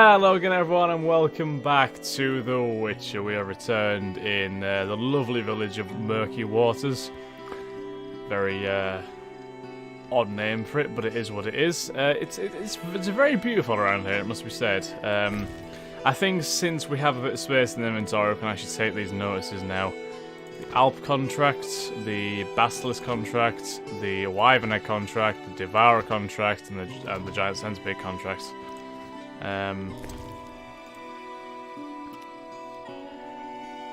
Hello again everyone and welcome back to The Witcher. We are returned in the lovely village of Murky Waters. Very odd name for it, but it is what it is. It's very beautiful around here, it must be said. I think since we have a bit of space in the inventory, we can actually take these notices now. The Alp contract, the Basilisk contract, the Wyvern Egg contract, the Devourer contract, and the Giant Centipede contract.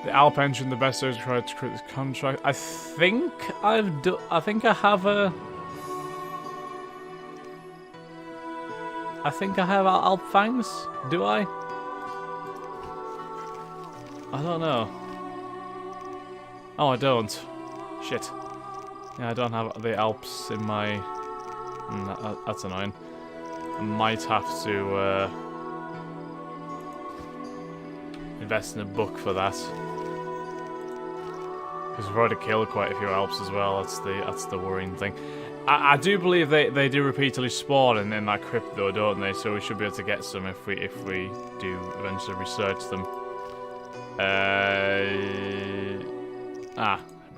The Alp engine, the best way to try to create this contract. I think I have Alp fangs. Do I? I don't know. Oh, I don't. Shit. Yeah, I don't have the Alps in my. That's annoying. I might have to invest in a book for that, because we've already killed quite a few Alps as well. That's the worrying thing. I do believe they do repeatedly spawn in that crypt though, don't they? So we should be able to get some if we do eventually research them. We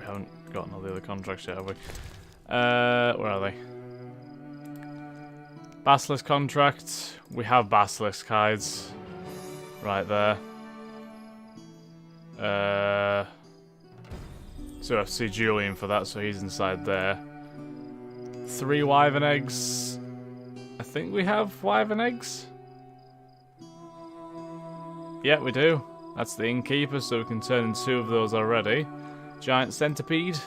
haven't gotten all the other contracts yet, have we? Where are they? Basilisk contract. We have Basilisk hides. Right there. So I have to see Julian for that, so he's inside there. 3 Wyvern eggs. I think we have Wyvern eggs. Yeah, we do. That's the Innkeeper, so we can turn in 2 of those already. Giant Centipede.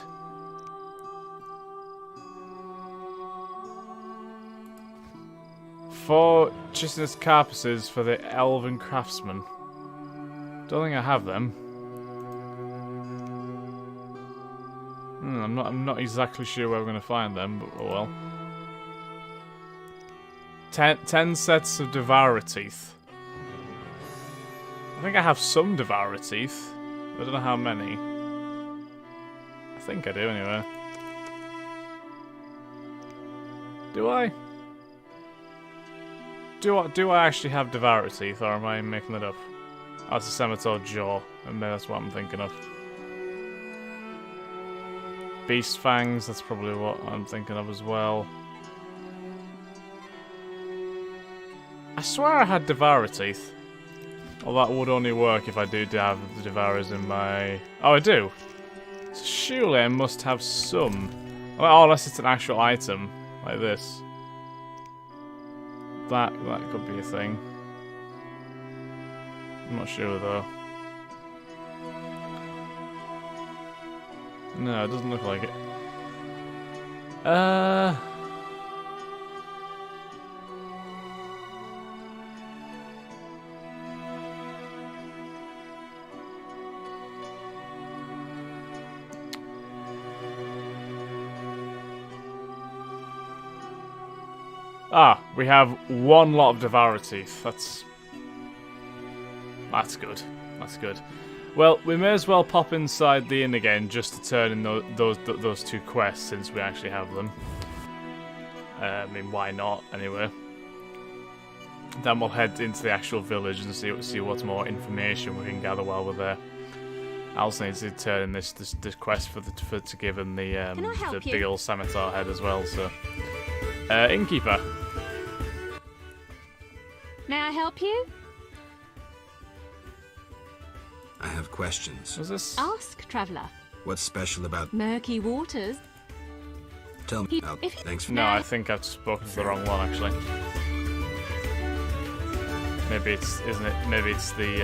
Four chitinous carpusses for the Elven Craftsman. Don't think I have them. I'm not exactly sure where we're going to find them, but oh well. 10 sets of Devourer teeth. I think I have some Devourer teeth. I don't know how many. I think I do anyway. Do I? Do I actually have Devourer teeth, or am I making that up? Oh, it's a Scimitar jaw, and that's what I'm thinking of. Beast fangs, that's probably what I'm thinking of as well. I swear I had Devourer teeth. Well, that would only work if I do have the Devourers in my... Oh, I do! So surely I must have some. Well, unless it's an actual item, like this. That could be a thing. I'm not sure though. No, it doesn't look like it. We have 1 lot of Devourer teeth. That's good. That's good. Well, we may as well pop inside the inn again just to turn in those 2 quests since we actually have them. I mean, why not? Anyway. Then we'll head into the actual village and see what more information we can gather while we're there. I also need to turn in this quest to give him the big old scimitar head as well. So, Innkeeper. May I help you? I have questions. What's this? Ask, traveller. What's special about... Murky Waters? Tell me. Thanks for... No, I think I've spoken to the wrong one, actually. Maybe it's... Isn't it? Maybe it's the,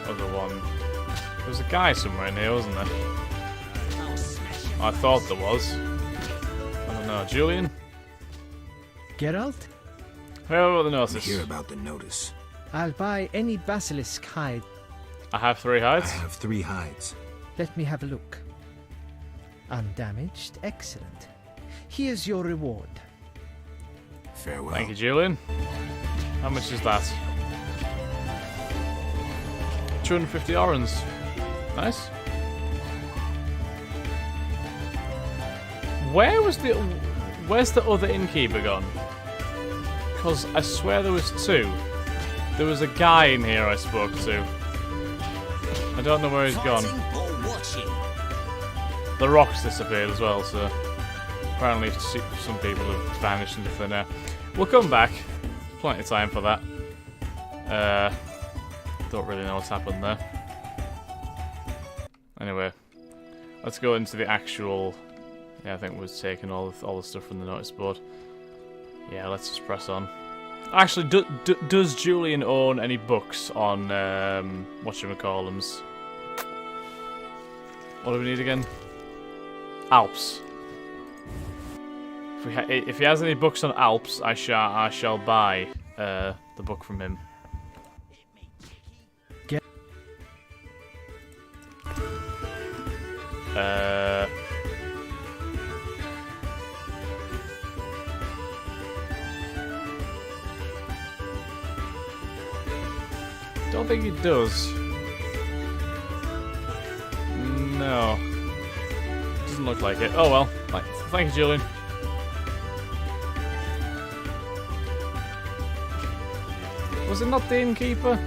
other one. There was a guy somewhere in here, wasn't there? I thought there was. I don't know. Julian? Geralt? How about the notice? Hear about the notice. I'll buy any basilisk hide. I have 3 hides. I have 3 hides. Let me have a look. Undamaged. Excellent. Here's your reward. Farewell. Thank you, Julian. How much is that? 250 orens. Nice. Where's the other innkeeper gone? Because I swear there was two. There was a guy in here I spoke to. I don't know where he's gone. The rocks disappeared as well, so apparently some people have vanished into thin air. We'll come back. Plenty of time for that. Don't really know what's happened there. Anyway, let's go into the actual... Yeah, I think we've taken all the stuff from the notice board. Yeah, let's just press on. Actually, does Julian own any books on whatchamacallums? What do we need again? Alps. If he has any books on Alps, I shall buy the book from him. Don't think he does. No. Doesn't look like it. Oh well. Thank you, Julian. Was it not the Innkeeper?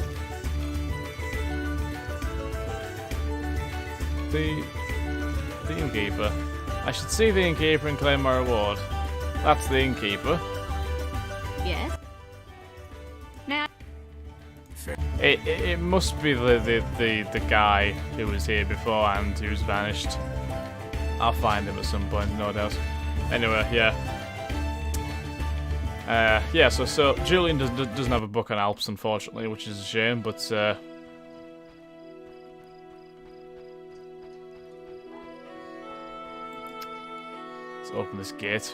The Innkeeper. I should see the Innkeeper and claim my reward. That's the Innkeeper. Yes. Now. It must be the guy who was here beforehand who's vanished. I'll find him at some point, no doubt. Anyway, yeah. Yeah, so Julian doesn't have a book on Alps, unfortunately, which is a shame, but let's open this gate.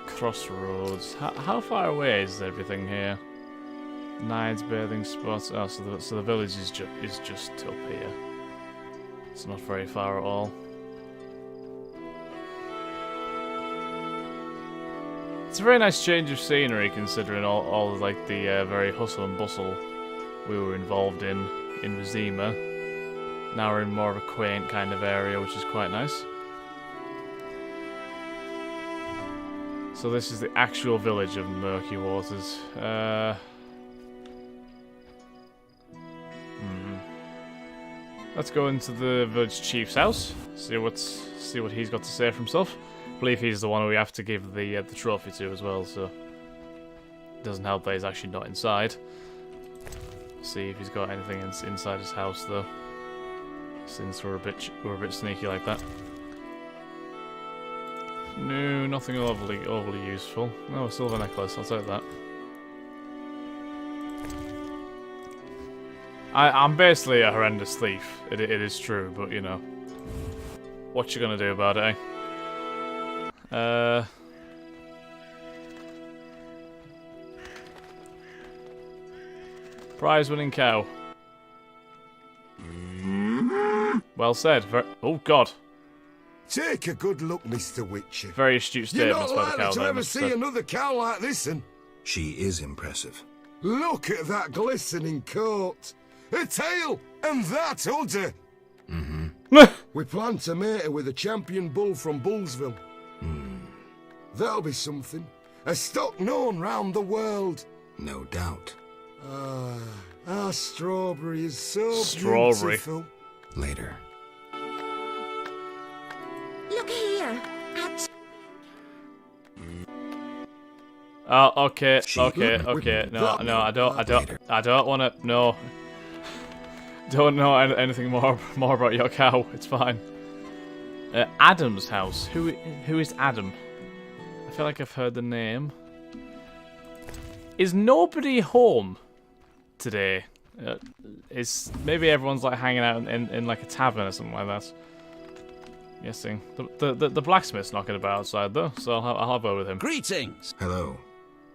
Crossroads. How far away is everything here? Nides, bathing spots. Oh, so the village is just up here. It's not very far at all. It's a very nice change of scenery, considering all like the very hustle and bustle we were involved in Vizima. Now we're in more of a quaint kind of area, which is quite nice. So this is the actual village of Murky Waters. Let's go into the village chief's house. See what he's got to say for himself. I believe he's the one we have to give the trophy to as well. So it doesn't help that he's actually not inside. See if he's got anything inside his house though. Since we're a bit sneaky like that. No, nothing overly useful. No, a silver necklace, I'll take that. I'm basically a horrendous thief. It is true, but you know. What you gonna do about it, eh? Prize-winning cow. Well said. Oh, God. Take a good look, Mr. Witcher. Very astute statements by the cow. You're not likely to ever see another cow like this one. She is impressive. Look at that glistening coat. A tail, and that udder. We plan to mate her with a champion bull from Bullsville. That'll be something. A stock known round the world. No doubt. Our strawberry is so beautiful. Later. Look here. Oh, okay. No, I don't want to. No. Don't know anything more about your cow. It's fine. Adam's house. Who is Adam? I feel like I've heard the name. Is nobody home today? Maybe everyone's like hanging out in like a tavern or something like that. Guessing. The blacksmith's knocking about outside though, so I'll have a word with him. Greetings. Hello.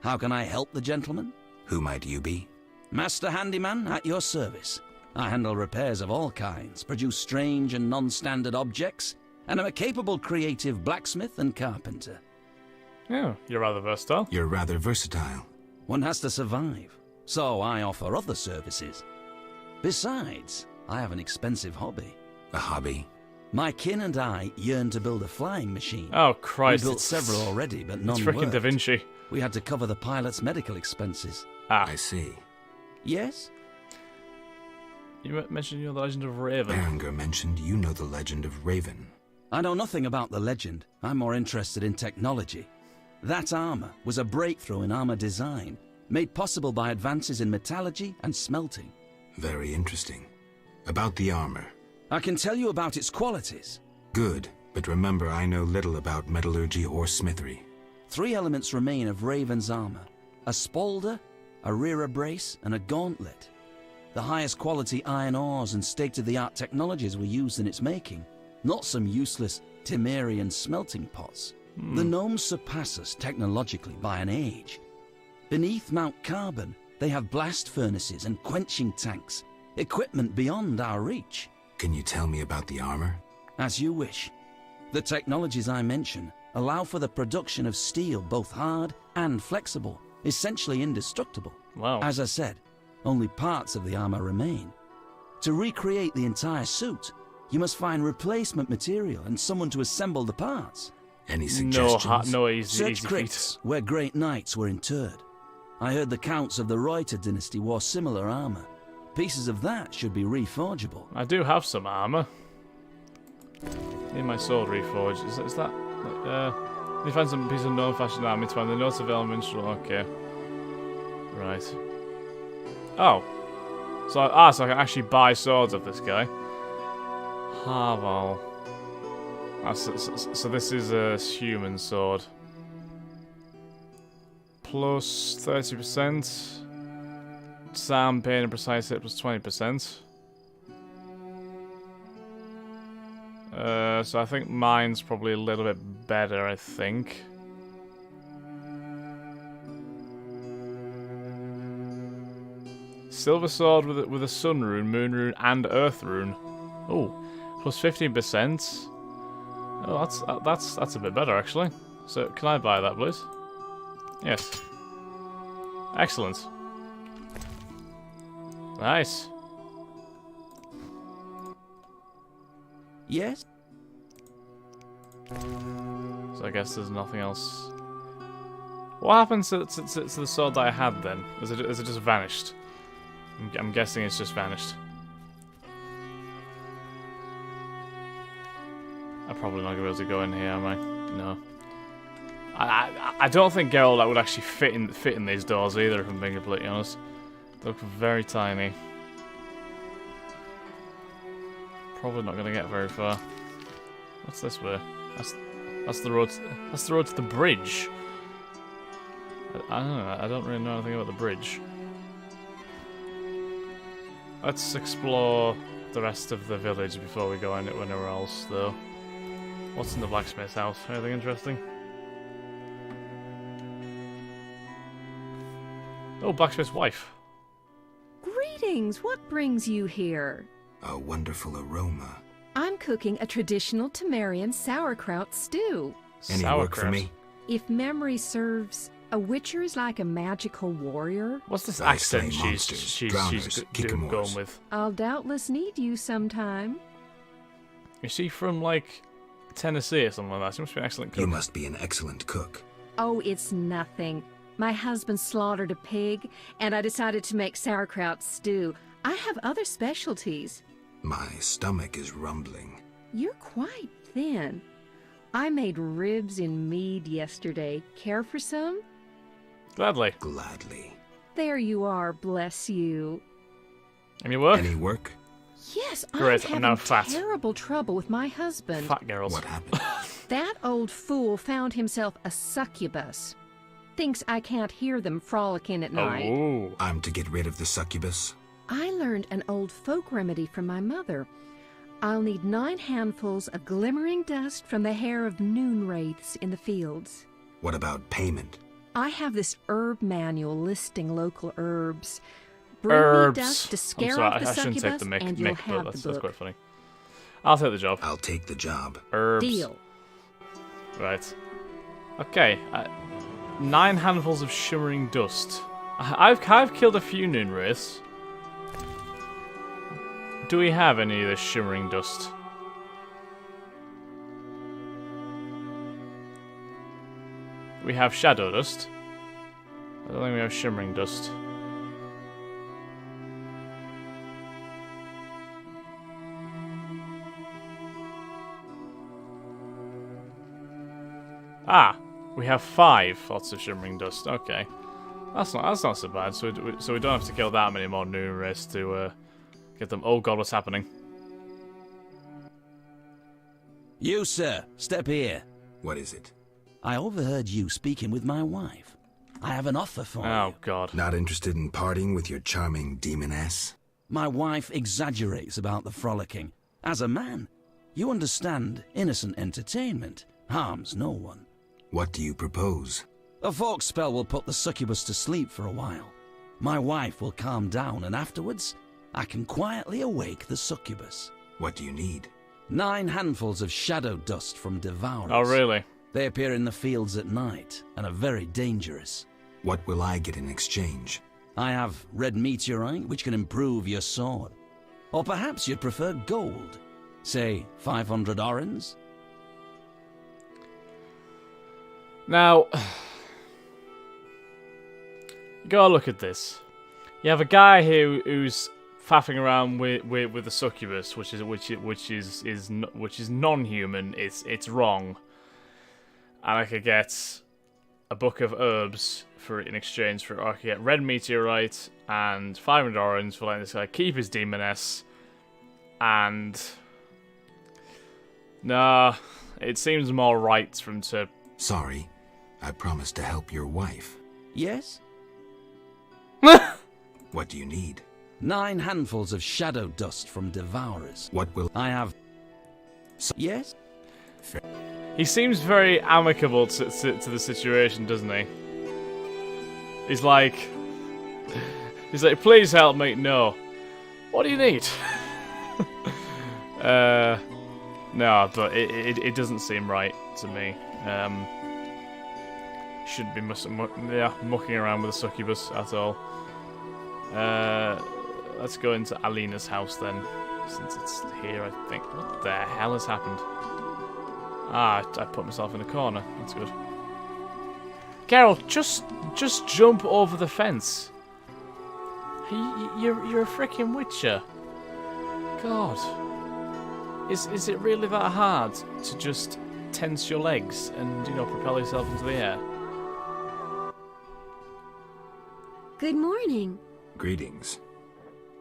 How can I help the gentleman? Who might you be? Master Handyman at your service. I handle repairs of all kinds, produce strange and non-standard objects, and I'm a capable creative blacksmith and carpenter. Yeah, you're rather versatile. You're rather versatile. One has to survive, so I offer other services. Besides, I have an expensive hobby. A hobby? My kin and I yearn to build a flying machine. Oh, We Christ. built several already, but none It's freaking worked. Da Vinci. We had to cover the pilot's medical expenses. I see. Yes? You mentioned the Legend of Raven. Berenger mentioned you know the legend of Raven. I know nothing about the legend. I'm more interested in technology. That armor was a breakthrough in armor design, made possible by advances in metallurgy and smelting. Very interesting. About the armor. I can tell you about its qualities. Good, but remember I know little about metallurgy or smithery. 3 elements remain of Raven's armor: a spalder, a rear brace, and a gauntlet. The highest quality iron ores and state-of-the-art technologies were used in its making, not some useless Temerian smelting pots. The gnomes surpass us technologically by an age. Beneath Mount Carbon, they have blast furnaces and quenching tanks, equipment beyond our reach. Can you tell me about the armor? As you wish. The technologies I mention allow for the production of steel both hard and flexible, essentially indestructible. Wow. As I said, only parts of the armor remain. To recreate the entire suit, you must find replacement material and someone to assemble the parts. Any No, suggestions? no easy Search feat. crypts where great knights were interred. I heard the counts of the Reuter dynasty wore similar armor. Pieces of that should be reforgeable. I do have some armor. In my sword reforged. Is that? You find some piece of known-fashioned armor to find the notes of elements. Okay. Right. Oh. So I can actually buy swords of this guy. Harval. So this is a human sword. Plus 30%. Sam, pain, and precise hit plus 20%. So I think mine's probably a little bit better, I think. Silver sword with a sun rune, moon rune, and earth rune. Oh, plus 15%. Oh, that's a bit better actually. So can I buy that, please? Yes. Excellent. Nice. Yes? So I guess there's nothing else. What happened to the sword that I had then? Is it just vanished? I'm guessing it's just vanished. I'm probably not gonna be able to go in here, am I? No. I don't think Geralt would actually fit in these doors either, if I'm being completely honest. They look very tiny. Probably not gonna get very far. What's this way? That's the road. That's the road to the bridge. I don't know. I don't really know anything about the bridge. Let's explore the rest of the village before we go anywhere else, though. What's in the blacksmith's house? Anything interesting? Oh, blacksmith's wife. Greetings, what brings you here? A wonderful aroma. I'm cooking a traditional Marian sauerkraut stew. Any work for me? If memory serves, a witcher is like a magical warrior. What's this I accent slay monsters, she's drowners, going kickamoors. with? I'll doubtless need you sometime. Is she from, like, Tennessee or something like that? She must be an excellent cook. You must be an excellent cook. Oh, it's nothing. My husband slaughtered a pig, and I decided to make sauerkraut stew. I have other specialties. My stomach is rumbling. You're quite thin. I made ribs in mead yesterday. Care for some? Gladly. Gladly. There you are, bless you. Any work? Any work? Yes, Great, I'm I'm now having fat. terrible trouble with my husband. Fat Geralt. What happened? That old fool found himself a succubus. Thinks I can't hear them frolicking at night. Oh. I'm to get rid of the succubus. I learned an old folk remedy from my mother. I'll need 9 handfuls of glimmering dust from the hair of noon wraiths in the fields. What about payment? I have this herb manual listing local herbs. Bring Herbs. me dust to I'm scare sorry, off the I shouldn't take succubus, the mic, and you'll but have that's the book. quite funny. I'll take the job. I'll take the job. Herbs. Deal. Right. Okay. 9 handfuls of shimmering dust. I've killed a few noon wraiths. Do we have any of this shimmering dust? We have shadow dust. I don't think we have shimmering dust. Ah, we have 5 lots of shimmering dust. Okay, that's not so bad. So we don't have to kill that many more noon rays to get them. Oh god, what's happening? You, sir, step here. What is it? I overheard you speaking with my wife. I have an offer for you. Oh god. Not interested in parting with your charming demoness? My wife exaggerates about the frolicking. As a man, you understand innocent entertainment harms no one. What do you propose? A fog spell will put the succubus to sleep for a while. My wife will calm down, and afterwards, I can quietly awake the succubus. What do you need? 9 handfuls of shadow dust from devourers. Oh really? They appear in the fields at night, and are very dangerous. What will I get in exchange? I have red meteorite, which can improve your sword. Or perhaps you'd prefer gold. Say, 500 orens? Now, you gotta look at this. You have a guy who's faffing around with the succubus, which is non-human. It's wrong. And I could get a book of herbs for it in exchange for. Or I could get red meteorite and 500 orens for letting this guy keep his demoness. And nah, it seems more right for him to. Sorry, I promised to help your wife. Yes? What do you need? 9 handfuls of shadow dust from devourers. What will I have... Yes? He seems very amicable to the situation, doesn't he? He's like, please help me. No. What do you need? No, but it doesn't seem right to me. Shouldn't be mucking around with a succubus at all. Let's go into Alina's house then, since it's here, I think. What the hell has happened? Ah, I put myself in a corner. That's good. Geralt, just jump over the fence. You're a freaking witcher. God. Is it really that hard to just tense your legs and, propel yourself into the air? Good morning. Greetings.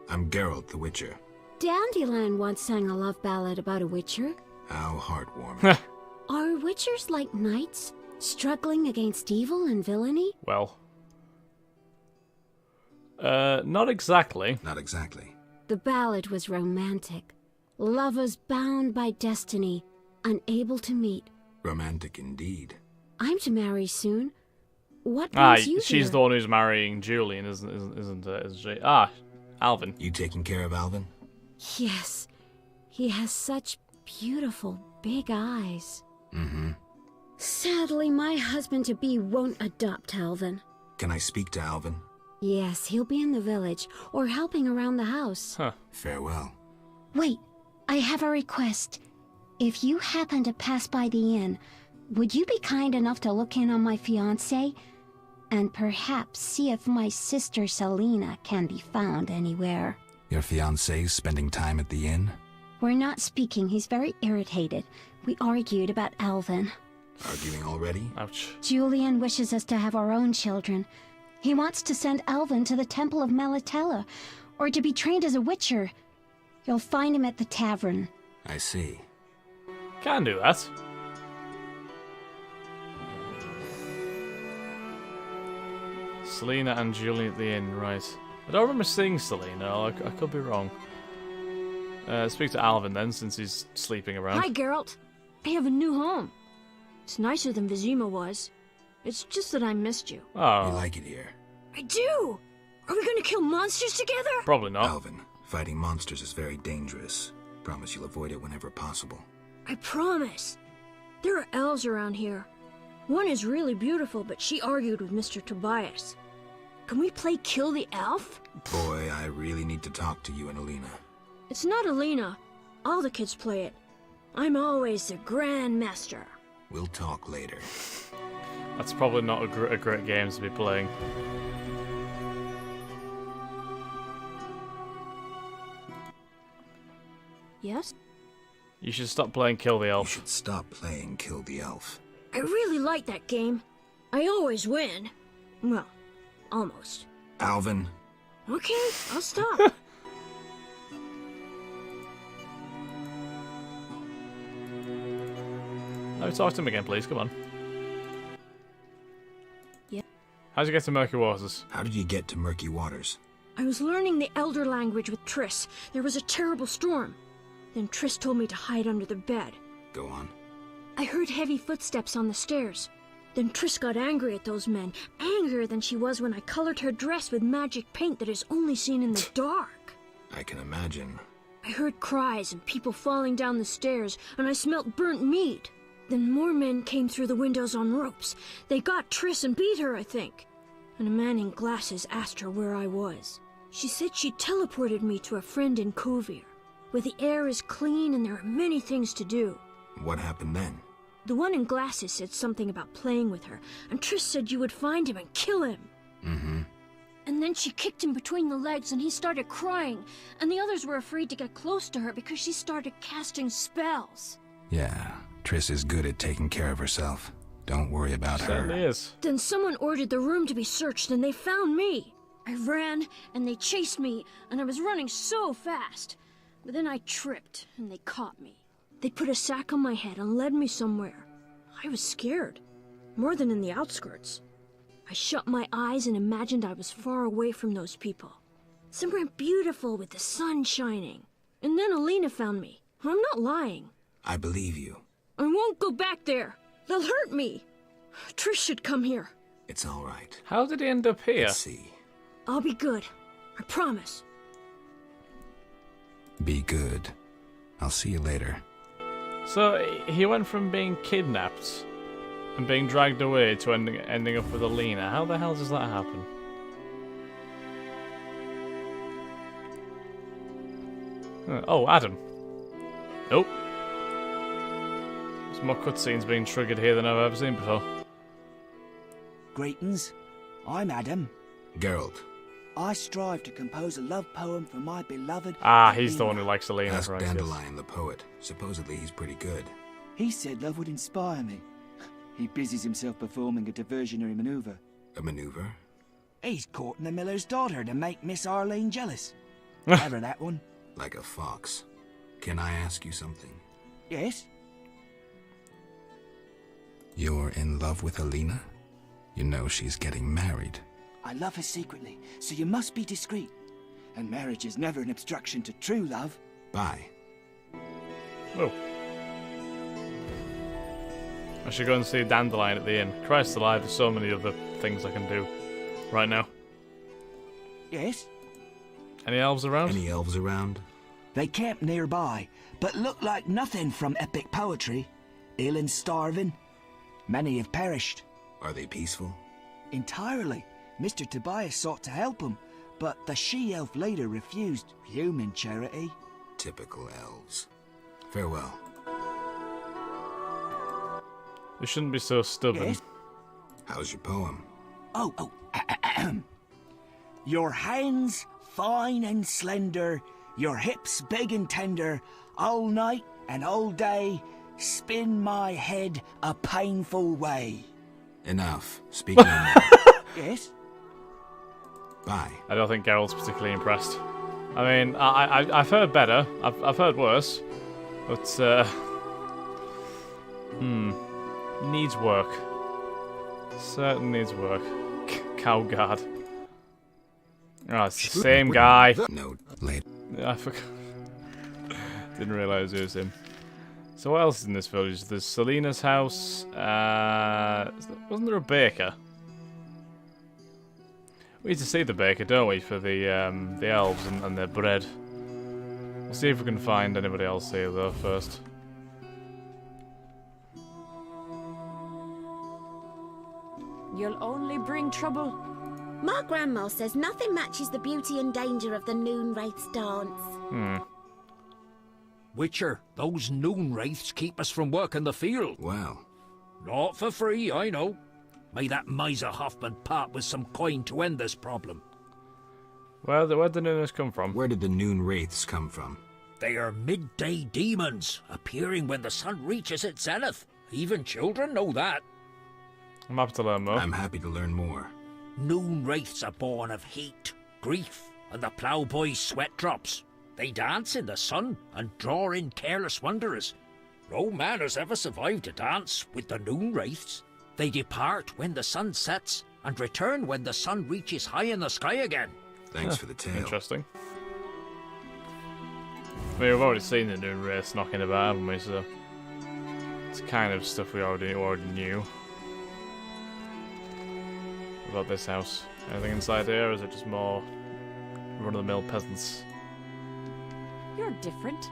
I'm Geralt the Witcher. Dandelion once sang a love ballad about a witcher. How heartwarming. Are witchers like knights, struggling against evil and villainy? Well. Not exactly. Not exactly. The ballad was romantic. Lovers bound by destiny, unable to meet. Romantic indeed. I'm to marry soon. What brings you she's here? the one who's marrying Julian, isn't she? Ah, Alvin. You taking care of Alvin? Yes. He has such beautiful big eyes. Mm-hmm. Sadly, my husband-to-be won't adopt Alvin. Can I speak to Alvin? Yes, he'll be in the village, or helping around the house. Huh. Farewell. Wait, I have a request. If you happen to pass by the inn, would you be kind enough to look in on my fiancé? And perhaps see if my sister Selena can be found anywhere. Your fiancé's spending time at the inn? We're not speaking, he's very irritated. We argued about Alvin. Arguing already? Ouch. Julian wishes us to have our own children. He wants to send Alvin to the Temple of Melatella, or to be trained as a witcher. You'll find him at the tavern. I see. Can do that. Selena and Julian at the inn, right. I don't remember seeing Selena, I could be wrong. Speak to Alvin then, since he's sleeping around. Hi, Geralt. I have a new home. It's nicer than Vizima was. It's just that I missed you. Oh. You like it here? I do! Are we gonna kill monsters together? Probably not. Alvin, fighting monsters is very dangerous. Promise you'll avoid it whenever possible. I promise. There are elves around here. One is really beautiful, but she argued with Mr. Tobias. Can we play Kill the Elf? Boy, I really need to talk to you and Alina. It's not Alina. All the kids play it. I'm always the Grand Master. We'll talk later. That's probably not a great game to be playing. Yes? You should stop playing Kill the You Elf. should stop playing Kill the Elf. I really like that game. I always win. Well, almost. Alvin, Okay, I'll stop. Let me talk to him again, please. Come on. Yeah. How'd you get to Murky Waters? how did you get to Murky Waters? I was learning the Elder language with Triss. There was a terrible storm. Then Triss told me to hide under the bed. Go on. I heard heavy footsteps on the stairs. Then Triss got angry at those men, angrier than she was when I colored her dress with magic paint that is only seen in the dark. I can imagine. I heard cries and people falling down the stairs, and I smelt burnt meat. Then more men came through the windows on ropes. They got Triss and beat her, I think. And a man in glasses asked her where I was. She said she teleported me to a friend in Kovir, where the air is clean and there are many things to do. What happened then? The one in glasses said something about playing with her, and Triss said you would find him and kill him. Mm-hmm. And then she kicked him between the legs and he started crying, and the others were afraid to get close to her because she started casting spells. Yeah, Triss is good at taking care of herself. Don't worry about Certainly her. is. Then someone ordered the room to be searched and they found me. I ran and they chased me, and I was running so fast. But then I tripped and they caught me. They put a sack on my head and led me somewhere. I was scared, more than in the outskirts. I shut my eyes and imagined I was far away from those people, somewhere beautiful with the sun shining. And then Alina found me. I'm not lying. I believe you. I won't go back there. They'll hurt me. Trish should come here. It's all right. How did he end up here? Let's see. I'll be good. I promise. Be good. I'll see you later. So he went from being kidnapped and being dragged away to ending up with Alina. How the hell does that happen? Oh, Adam. Nope. There's more cutscenes being triggered here than I've ever seen before. Greetings. I'm Adam. Geralt, I strive to compose a love poem for my beloved. Ah, he's the one who likes Alina. ask Right, yes. Dandelion the poet. Supposedly he's pretty good. He said love would inspire me. He busies himself performing a diversionary maneuver. A maneuver? He's courting the miller's daughter to make Miss Arlene jealous. Ever that one? Like a fox. Can I ask you something? Yes. You're in love with Alina? You know she's getting married. I love her secretly, so you must be discreet. And marriage is never an obstruction to true love. Bye. Oh. I should go and see Dandelion at the inn. Christ alive, there's so many other things I can do right now. Yes. Any elves around? Any elves around? They camp nearby, but look like nothing from epic poetry. Ill and starving. Many have perished. Are they peaceful? Entirely. Mr. Tobias sought to help him, but the she-elf later refused human charity. Typical elves. Farewell. You shouldn't be so stubborn. Yes? How's your poem? Oh, Your hands fine and slender, your hips big and tender, all night and all day, spin my head a painful way. Enough. Speak no more. Yes? Bye. I don't think Geralt's particularly impressed. I mean, I've heard better. I've heard worse. But, needs work. Certainly needs work. Cow guard. Oh, it's the same guy. No, late. I forgot. Didn't realise it was him. So what else is in this village? There's Selina's house. Wasn't there a baker? We need to see the baker, don't we, for the elves and their bread. We'll see if we can find anybody else here though first. You'll only bring trouble. My grandma says nothing matches the beauty and danger of the noon wraith's dance. Witcher, those noon wraiths keep us from work in the field. Well. Not for free, I know. May that miser Hoffman part with some coin to end this problem. Where'd the Nooners come from? Where did the Noon Wraiths come from? They are midday demons, appearing when the sun reaches its zenith. Even children know that. I'm happy to learn more. I'm happy to learn more. Noon Wraiths are born of heat, grief, and the ploughboy's sweat drops. They dance in the sun and draw in careless wanderers. No man has ever survived a dance with the Noon Wraiths. They depart when the sun sets and return when the sun reaches high in the sky again. Thanks for the tale. Interesting. I mean, we've already seen the Noon Wraiths knocking about, haven't we? So it's kind of stuff we already knew. What about this house? Anything inside here, or is it just more run-of-the-mill peasants? You're different.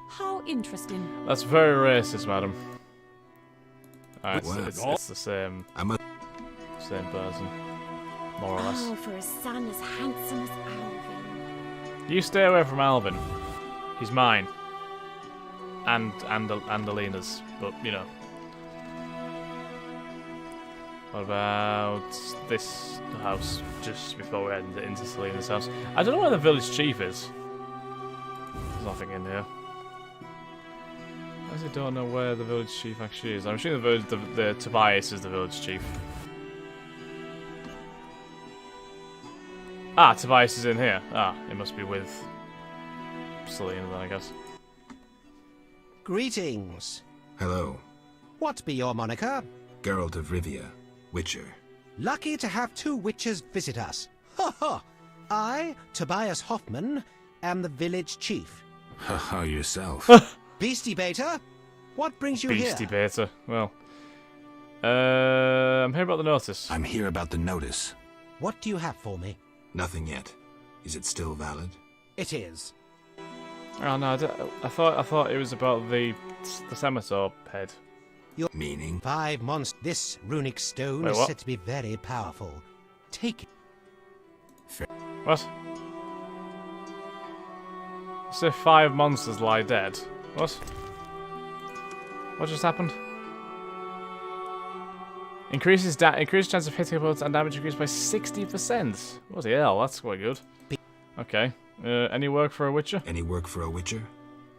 How interesting. That's very racist, madam. What? It's the same. Same person, more or less. Oh, for a son as handsome as Alvin. You stay away from Alvin. He's mine. And Alina's, but you know. What about this house just before we head into Selena's house? I don't know where the village chief is. There's nothing in here. I don't know where the village chief actually is. I'm assuming the Tobias is the village chief. Ah, Tobias is in here. Ah, it must be with Selena then, I guess. Greetings. Hello. What be your moniker? Geralt of Rivia, Witcher. Lucky to have two witches visit us. Ha ha! I, Tobias Hoffman, am the village chief. Haha, yourself. Beastie Beta, what brings you Beastie here? Beta. Well, I'm here about the notice. I'm here about the notice. What do you have for me? Nothing yet. Is it still valid? It is. Oh no, I thought it was about the scimitar head. Your meaning? 5 months. This runic stone Wait, is what? said to be very powerful. Take it. What? So 5 monsters lie dead. What? What just happened? Increases chance of hitting opponents and damage increased by 60%. What the hell? That's quite good. Okay. Any work for a witcher? Any work for a witcher?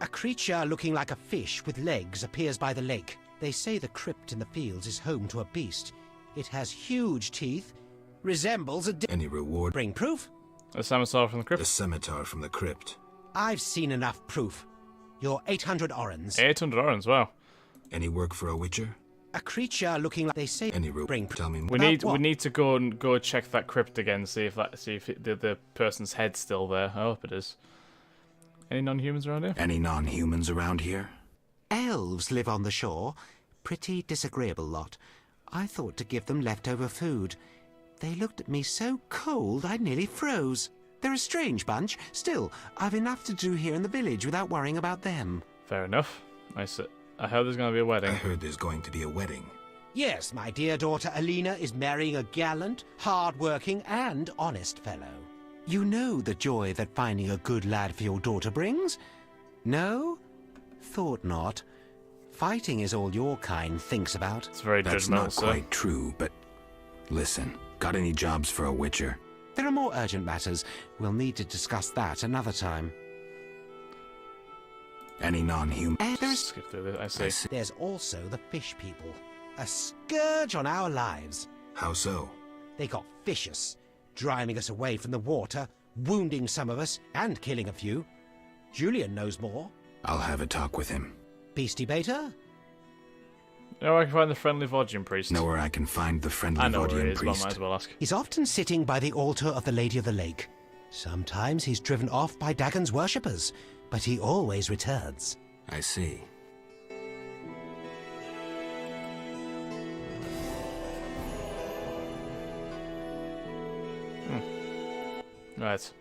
A creature looking like a fish with legs appears by the lake. They say the crypt in the fields is home to a beast. It has huge teeth, resembles a... Any reward? Bring proof? A scimitar from the crypt? A scimitar from the crypt. I've seen enough proof. Your 800 orens. 800 orens, wow. Any work for a witcher? A creature looking like they say... Any bring tell me more. We need to go check that crypt again, see if the person's head's still there. I hope it is. Any non-humans around here? Any non-humans around here? Elves live on the shore. Pretty disagreeable lot. I thought to give them leftover food. They looked at me so cold I nearly froze. They're a strange bunch. Still, I've enough to do here in the village without worrying about them. Fair enough. I heard there's going to be a wedding. I heard there's going to be a wedding. Yes, my dear daughter Alina is marrying a gallant, hard-working and honest fellow. You know the joy that finding a good lad for your daughter brings? No? Thought not. Fighting is all your kind thinks about. It's very That's judgmental, not sir. quite true, but... Listen, got any jobs for a witcher? There are more urgent matters. We'll need to discuss that another time. Any non-human? Skip through this, I see. There's also the fish people. A scourge on our lives. How so? They got vicious, driving us away from the water, wounding some of us, and killing a few. Julian knows more. I'll have a talk with him. Beastie Beta? Know where I can find the friendly Vodgian priest? Know where I can find the friendly I know where he Vodgian is, but priest. I might as well ask. He's often sitting by the altar of the Lady of the Lake. Sometimes he's driven off by Dagon's worshippers, but he always returns. I see. Right.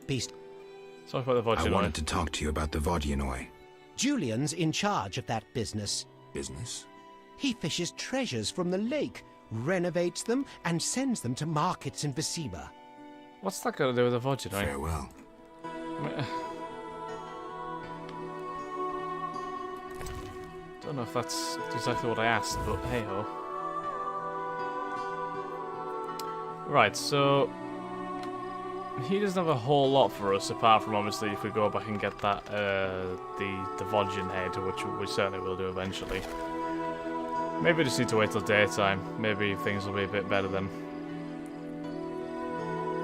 Beast. Talk about the Vodgianoi. I wanted to talk to you about the Vodgianoi. Julian's in charge of that business. Business? He fishes treasures from the lake, renovates them, and sends them to markets in Viciba. What's that got to do with the Vodgianoi? Farewell. Don't know if that's exactly what I asked, but hey ho. Right, so he doesn't have a whole lot for us, apart from obviously if we go back and get that the Vodgen head, which we certainly will do eventually. Maybe we just need to wait till daytime. Maybe things will be a bit better then.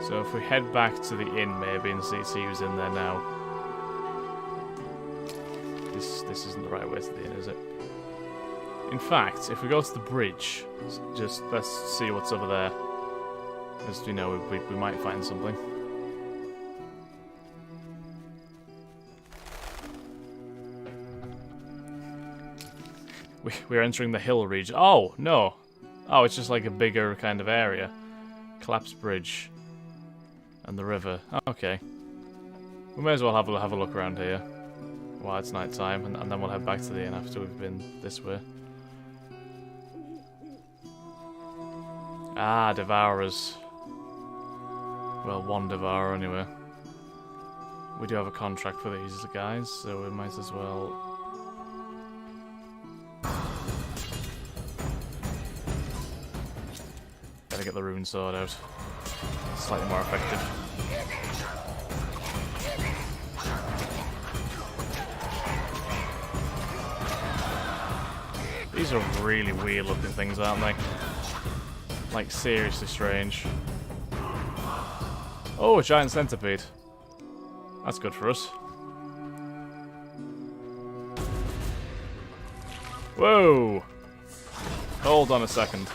So if we head back to the inn maybe and see who's in there now. This isn't the right way to the inn, is it? In fact, if we go to the bridge, just let's see what's over there. As you know, we might find something. We're entering the hill region. Oh, no. Oh, it's just like a bigger kind of area. Collapsed bridge. And the river. Okay. We may as well have a look around here while it's night time, and then we'll head back to the inn after we've been this way. Ah, Devourers. Well, one Devourer anyway. We do have a contract for these guys, so we might as well... Gotta get the rune sword out. Slightly more effective. These are really weird looking things, aren't they? Like, seriously strange. Oh, a giant centipede. That's good for us. Whoa! Hold on a second.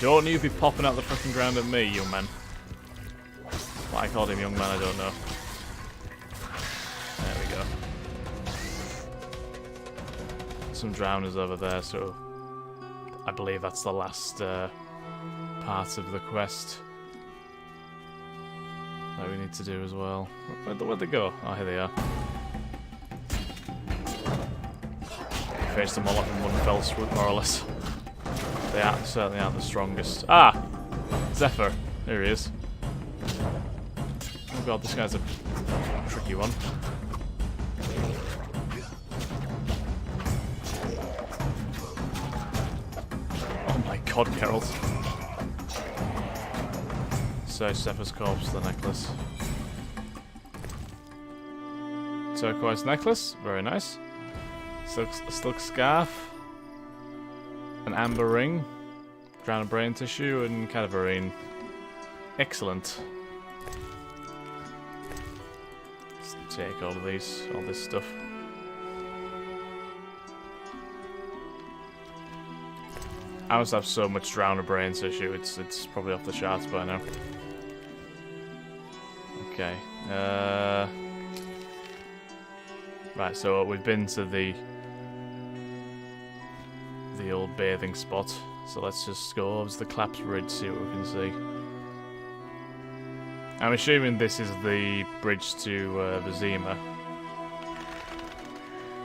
Don't you be popping out the fucking ground at me, young man. Why I called him young man, I don't know. There we go. Some drowners over there, so I believe that's the last part of the quest that we need to do as well. Where'd they go? Oh, here they are. Faced them all up in one fell swoop, more or less. They certainly aren't the strongest. Ah! Zephyr. There he is. Oh god, this guy's a tricky one. Oh my god, Geralt. Search Zephyr's corpse, the necklace. Turquoise necklace, very nice. Silk scarf. An amber ring, drowned brain tissue, and cadaverine. Excellent. Let's take all of these, all this stuff. I must have so much drowned brain tissue, it's probably off the charts by now. Okay. Right, so we've been to the old bathing spot, so let's just go over to the Collapsed Bridge, see what we can see. I'm assuming this is the bridge to Vizima.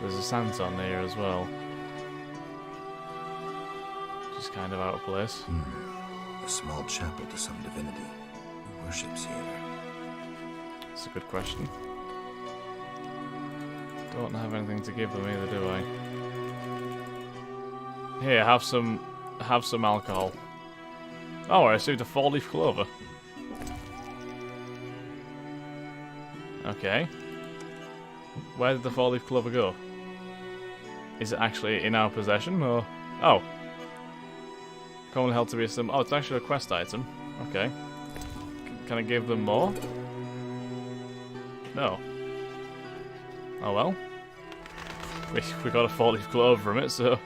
There's a Santon here as well. Just kind of out of place. A small chapel to some divinity. Who worships here? That's a good question. Don't have anything to give them either, do I? Here, have some alcohol. Oh, I received a 4-leaf clover. Okay. Where did the 4-leaf clover go? Is it actually in our possession, or... Oh. Commonly held to be a symbol. Oh, it's actually a quest item. Okay. Can I give them more? No. Oh well. We got a 4-leaf clover from it, so...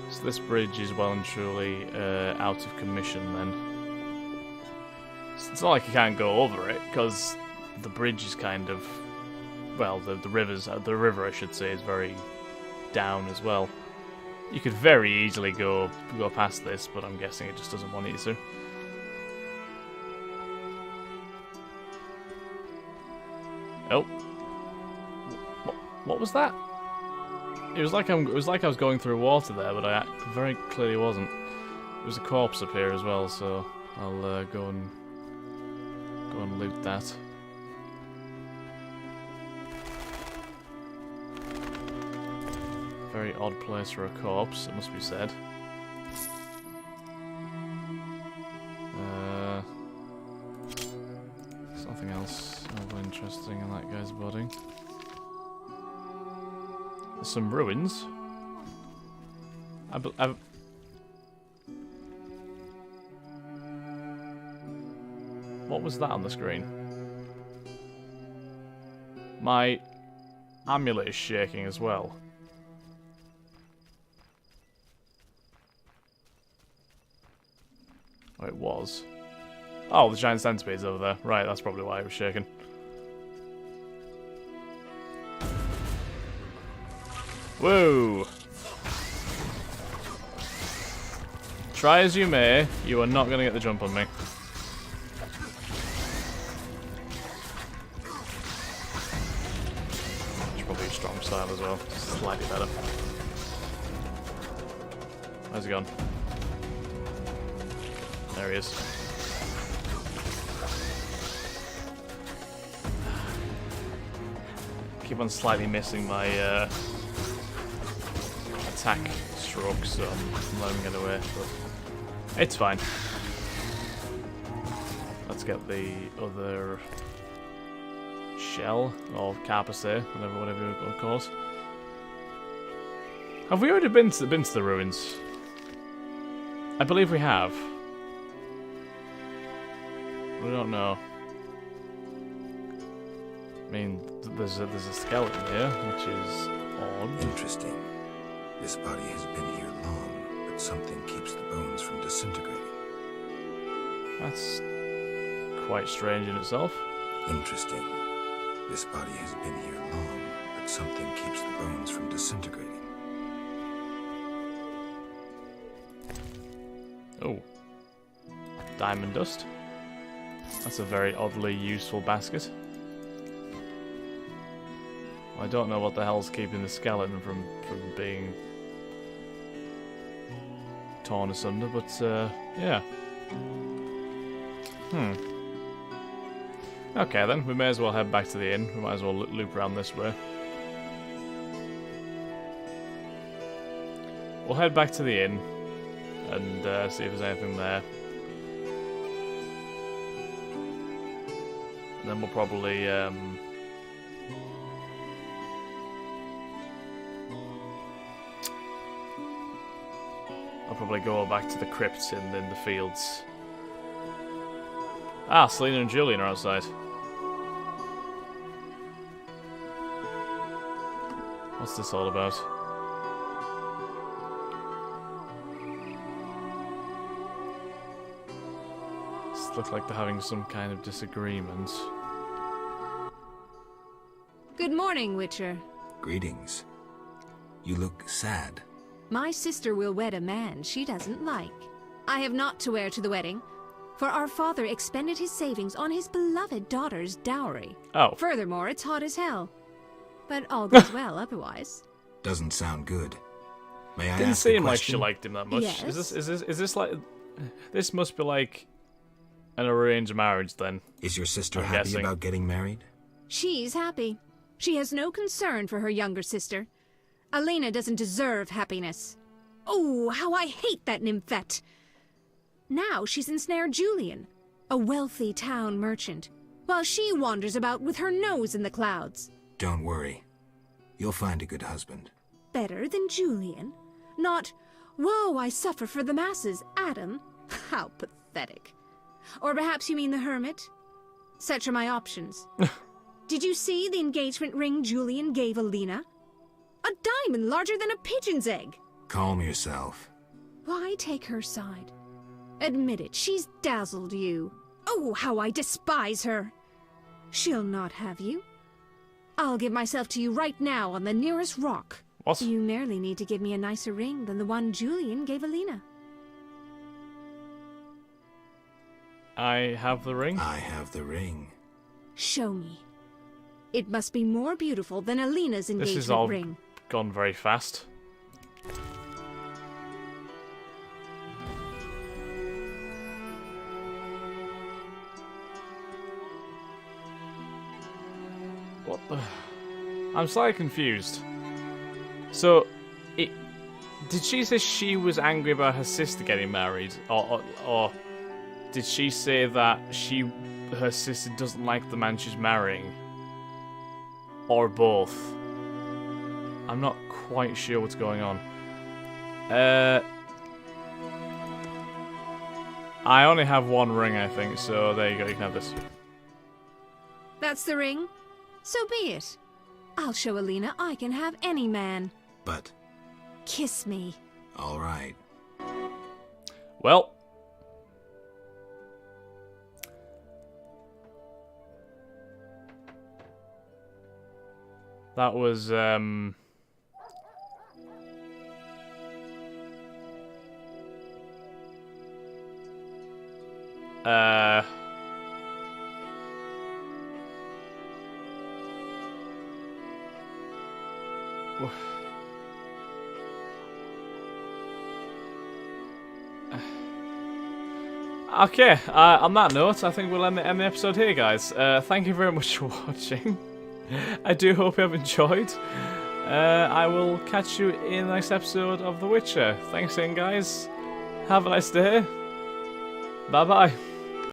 So this bridge is well and truly out of commission then. It's not like you can't go over it, because the bridge is kind of... Well, the river I should say, is very down as well. You could very easily go past this, but I'm guessing it just doesn't want you to. Oh. What was that? It was like I was going through water there, but I very clearly wasn't. There was a corpse up here as well, so I'll go and loot that. Very odd place for a corpse, it must be said. There's nothing else overly interesting in that guy's body. There's some ruins. What was that on the screen? My amulet is shaking as well. Oh, it was. Oh, the giant centipede's over there. Right, that's probably why it was shaking. Whoa! Try as you may, you are not going to get the jump on me. It's probably a strong style as well. Slightly better. Where's he gone? There he is. Keep on slightly missing my attack strokes, so I'm letting him get away, but it's fine. Let's get the other shell, or carapace, whatever you want to call it. Have we already been to the ruins? I believe we have. We don't know. I mean, there's a skeleton here, which is odd. Interesting. This body has been here long, but something keeps the bones from disintegrating. That's quite strange in itself. Interesting. This body has been here long, but something keeps the bones from disintegrating. Oh. Diamond dust. That's a very oddly useful basket. I don't know what the hell's keeping the skeleton from being torn asunder, but yeah. Okay then, we may as well head back to the inn. We might as well loop around this way. We'll head back to the inn and see if there's anything there. And then we'll probably I'll probably go back to the crypts in the fields. Ah, Selena and Julian are outside. What's this all about? This looks like they're having some kind of disagreement. Good morning, Witcher. Greetings. You look sad. My sister will wed a man she doesn't like. I have naught to wear to the wedding, for our father expended his savings on his beloved daughter's dowry. Oh. Furthermore, it's hot as hell. But all goes well otherwise. Doesn't sound good. May I Didn't ask a seem like question? she liked him that much. Yes. Is this like... This must be like an arranged marriage then. Is your sister I'm happy guessing. about getting married? She's happy. She has no concern for her younger sister. Alena doesn't deserve happiness. Oh, how I hate that nymphette! Now she's ensnared Julian, a wealthy town merchant, while she wanders about with her nose in the clouds. Don't worry. You'll find a good husband. Better than Julian? Not, woe, I suffer for the masses, Adam? How pathetic. Or perhaps you mean the hermit? Such are my options. Did you see the engagement ring Julian gave Alena? A diamond larger than a pigeon's egg. Calm yourself. Why take her side? Admit it, she's dazzled you. Oh, how I despise her. She'll not have you. I'll give myself to you right now on the nearest rock. What? You merely need to give me a nicer ring than the one Julian gave Alena. I have the ring? I have the ring. Show me. It must be more beautiful than Alena's engagement This is all ring. gone very fast. What the... I'm slightly confused. So, Did she say she was angry about her sister getting married? Or did she say that her sister doesn't like the man she's marrying? Or both? I'm not quite sure what's going on. I only have one ring, I think, so there you go, you can have this. That's the ring? So be it. I'll show Alina I can have any man. But... Kiss me. all right. Well. That was, okay, on that note, I think we'll end the episode here, guys. Thank you very much for watching. I do hope you have enjoyed. I will catch you in the next episode of The Witcher. Thanks again, guys. Have a nice day. Bye-bye.